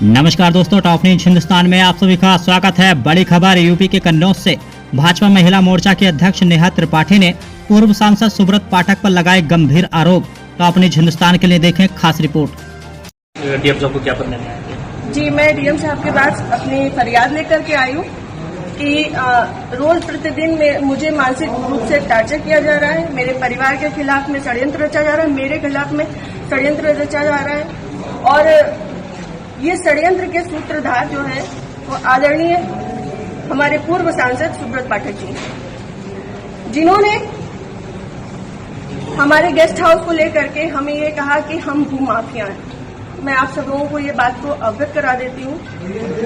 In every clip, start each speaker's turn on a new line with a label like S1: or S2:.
S1: नमस्कार दोस्तों, top news Hindustan में आप सभी का स्वागत है। बड़ी खबर यूपी के कन्नौज से। भाजपा महिला मोर्चा के अध्यक्ष नेहा त्रिपाठी ने पूर्व सांसद सुब्रत पाठक पर लगाए गंभीर आरोप। टॉप न्यूज हिंदुस्तान के लिए देखें खास रिपोर्ट।
S2: डीएम साहब को क्या करना है?
S3: जी, मैं डीएम साहब के पास अपनी फरियाद लेकर के आई हूँ कि रोज प्रतिदिन में मुझे मानसिक रूप से टार्चर किया जा रहा है। मेरे परिवार के खिलाफ में षड्यंत्र रचा जा रहा है, मेरे खिलाफ में षड्यंत्र रचा जा रहा है। और ये षड्यंत्र के सूत्रधार जो है वो आदरणीय हमारे पूर्व सांसद सुब्रत पाठक जी, जिन्होंने हमारे गेस्ट हाउस को लेकर के हमें ये कहा कि हम भूमाफिया हैं। मैं आप सब लोगों को ये बात को अवगत करा देती हूँ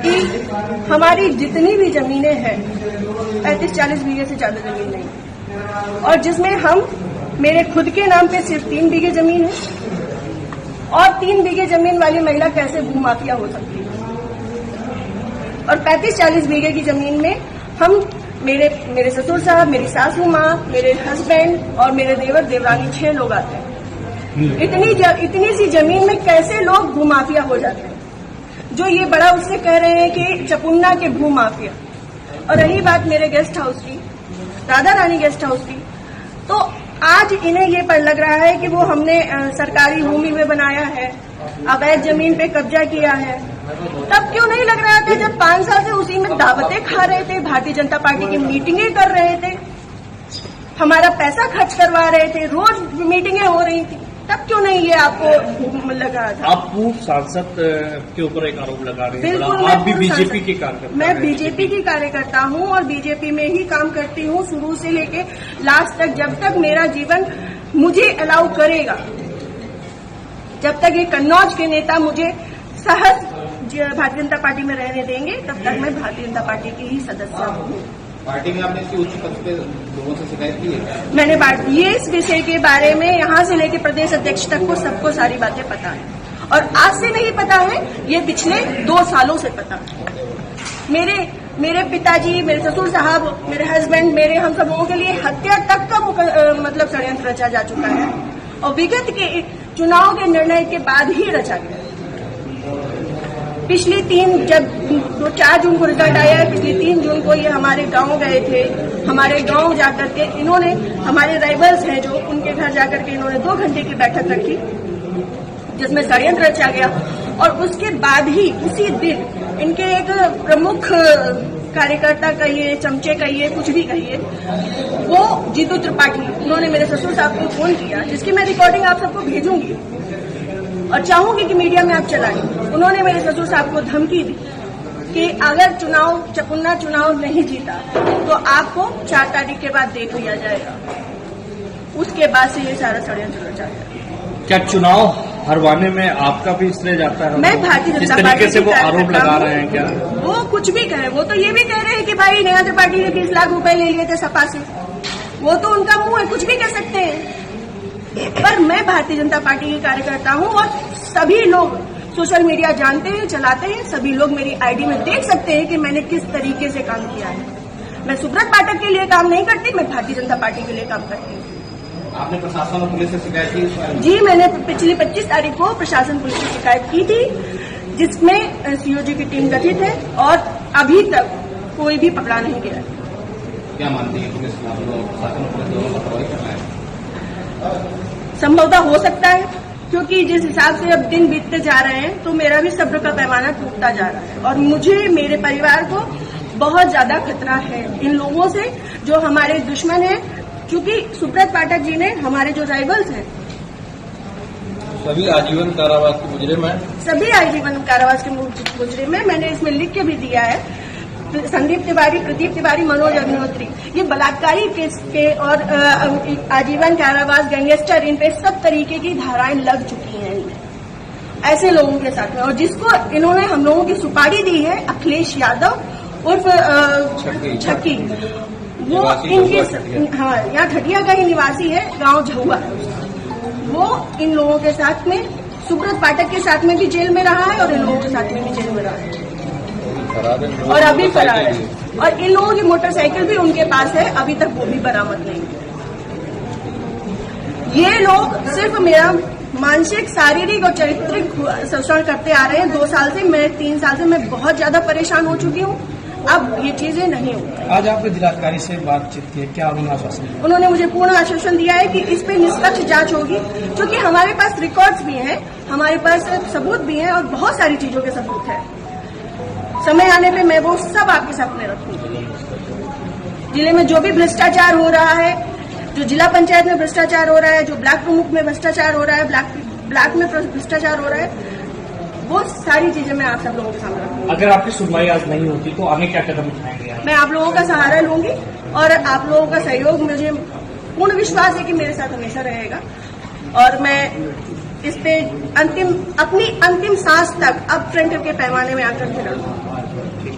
S3: कि हमारी जितनी भी जमीनें हैं 35-40 बीघे से ज्यादा जमीन नहीं, और जिसमें हम मेरे खुद के नाम पे सिर्फ 3 बीघे जमीन है। और 3 बीघे जमीन वाली महिला कैसे भूमाफिया हो सकती है? और 35-40 बीघे की जमीन में हम मेरे ससुर साहब, मेरी सासू माँ, मेरे हस्बैंड और मेरे देवर देवरानी 6 लोग आते हैं। इतनी सी जमीन में कैसे लोग भूमाफिया हो जाते हैं? जो ये बड़ा उससे कह रहे हैं कि चपुन्ना के भूमाफिया। और रही बात मेरे गेस्ट हाउस की, राधा रानी गेस्ट हाउस की, तो आज इन्हें ये पर लग रहा है कि वो हमने सरकारी भूमि में बनाया है, अवैध जमीन पे कब्जा किया है। तब क्यों नहीं लग रहा था जब 5 साल से उसी में दावतें खा रहे थे, भारतीय जनता पार्टी की मीटिंगें कर रहे थे, हमारा पैसा खर्च करवा रहे थे, रोज मीटिंगें हो रही थी, तब क्यों नहीं ये आपको लगा था?
S2: आप पूर्व सांसद के ऊपर एक आरोप लगा रहे हैं।
S3: बिल्कुल,
S2: आप भी बीजेपी की कार्यकर्ता?
S3: मैं बीजेपी की कार्यकर्ता हूँ और बीजेपी में ही काम करती हूँ शुरू से लेके लास्ट तक। जब तक मेरा जीवन मुझे अलाउ करेगा, जब तक ये कन्नौज के नेता मुझे सहज भारतीय जनता पार्टी में रहने देंगे, तब तक मैं भारतीय जनता पार्टी की ही सदस्य हूँ।
S4: पार्टी में आपने इसकी उच्च पद पे लोगों से शिकायत की है?
S3: मैंने ये इस विषय के बारे में यहाँ से लेकर प्रदेश अध्यक्ष तक को सबको सारी बातें पता है। और आज से नहीं पता है, ये पिछले 2 सालों से पता है। मेरे पिताजी, मेरे ससुर साहब, मेरे हस्बैंड, मेरे हम सब लोगों के लिए हत्या तक का मतलब षड्यंत्र रचा जा चुका है। और विगत के चुनाव के निर्णय के बाद ही रचा गया। पिछली 4 जून को रिजल्ट आया है, पिछली 3 जून को ये हमारे गांव गए थे। हमारे गांव जाकर के इन्होंने, हमारे राइवल्स हैं जो, उनके घर जाकर के इन्होंने 2 घंटे की बैठक रखी जिसमें षड्यंत्र रचा गया। और उसके बाद ही उसी दिन इनके एक प्रमुख कार्यकर्ता कहिए, चमचे कहिए, कुछ भी कहिए, वो जीतू त्रिपाठी, उन्होंने मेरे ससुर साहब को फोन किया, जिसकी मैं रिकॉर्डिंग आप सबको भेजूंगी और चाहूंगी कि मीडिया में आप चलाएं। उन्होंने मेरे ससुर साहब को धमकी दी कि अगर चपुन्ना चुनाव नहीं जीता तो आपको 4 तारीख के बाद देख लिया जाएगा। उसके बाद से ये सारा षड्यंत्र रचा गया।
S2: क्या चुनाव हरवाने में आपका भी श्रेय जाता है?
S3: मैं भारतीय जनता पार्टी
S2: तरीके से वो आरोप लगा रहे हैं, क्या
S3: वो कुछ भी कहे? वो तो ये भी कह रहे हैं कि भाई नेहा त्रिपाठी ने 20 लाख रुपए ले लिए थे सपा से। वो तो उनका मुंह है, कुछ भी कह सकते हैं। पर मैं भारतीय जनता पार्टी की कार्यकर्ता हूँ और सभी लोग सोशल मीडिया जानते हैं, चलाते हैं। सभी लोग मेरी आईडी में देख सकते हैं कि मैंने किस तरीके से काम किया है। मैं सुब्रत पाठक के लिए काम नहीं करती, मैं भारतीय जनता पार्टी के लिए काम करती हूँ।
S4: आपने प्रशासन और पुलिस से शिकायत की?
S3: जी, मैंने पिछली 25 तारीख को प्रशासन पुलिस से शिकायत की थी, जिसमें सीओजी की टीम गठित है और अभी तक कोई भी पकड़ा नहीं गया।
S4: क्या मानती है पुलिस, प्रशासन और पुलिस दोनों लापरवाही कर रहा है?
S3: संभवतः हो सकता है, क्योंकि जिस हिसाब से अब दिन बीतते जा रहे हैं तो मेरा भी सब्र का पैमाना टूटता जा रहा है। और मुझे, मेरे परिवार को बहुत ज्यादा खतरा है इन लोगों से जो हमारे दुश्मन हैं। क्योंकि सुब्रत पाठक जी ने, हमारे जो राइवल्स हैं,
S4: सभी आजीवन कारावास के मुजरिम हैं।
S3: सभी आजीवन कारावास के मुजरिम हैं। मैंने इसमें लिख के भी दिया है। संदीप तिवारी, प्रदीप तिवारी, मनोज अग्निहोत्री, ये बलात्कारी केस के और आजीवन कारावास, गैंगस्टर, इन पे सब तरीके की धाराएं लग चुकी हैं इनमें, ऐसे लोगों के साथ में। और जिसको इन्होंने हम लोगों की सुपारी दी है, अखिलेश यादव उर्फ छक्की, वो इनके, हाँ, यहाँ खटिया का ही निवासी है, गांव झहुआ है। वो इन लोगों के साथ में, सुब्रत पाठक के साथ में भी जेल में रहा है और इन लोगों के साथ में भी जेल में रहा है और अभी फरार है। और इन लोगों की मोटरसाइकिल भी उनके पास है, अभी तक वो भी बरामद नहीं है। ये लोग सिर्फ मेरा मानसिक, शारीरिक और चारित्रिक शोषण करते आ रहे हैं 2 साल से। मैं 3 साल से मैं बहुत ज्यादा परेशान हो चुकी हूँ। अब ये चीजें नहीं होंगी।
S5: आज आपने जिलाधिकारी से बातचीत की, क्या उन्होंने आश्वासन दिया?
S3: उन्होंने मुझे पूर्ण आश्वासन दिया है कि इस पे निष्पक्ष जांच होगी, क्योंकि हमारे पास रिकॉर्ड्स भी हैं, हमारे पास सबूत भी हैं और बहुत सारी चीजों के सबूत है। समय आने पे मैं वो सब आपके सामने रखूंगी। जिले में जो भी भ्रष्टाचार हो रहा है, जो जिला पंचायत में भ्रष्टाचार हो रहा है, जो ब्लॉक प्रमुख में भ्रष्टाचार हो रहा है, ब्लॉक में भ्रष्टाचार हो रहा है, वो सारी चीजें मैं आप सब लोगों के सामने रखूंगी।
S5: अगर आपकी सुनवाई आज नहीं होती तो आगे क्या कदम उठाएंगे आप?
S3: मैं आप लोगों का सहारा लूंगी और आप लोगों का सहयोग, मुझे पूर्ण विश्वास है कि मेरे साथ हमेशा रहेगा और मैं इस पे अपनी अंतिम सांस तक अब फ्रंट के पैमाने में आकर के लड़ूंगी।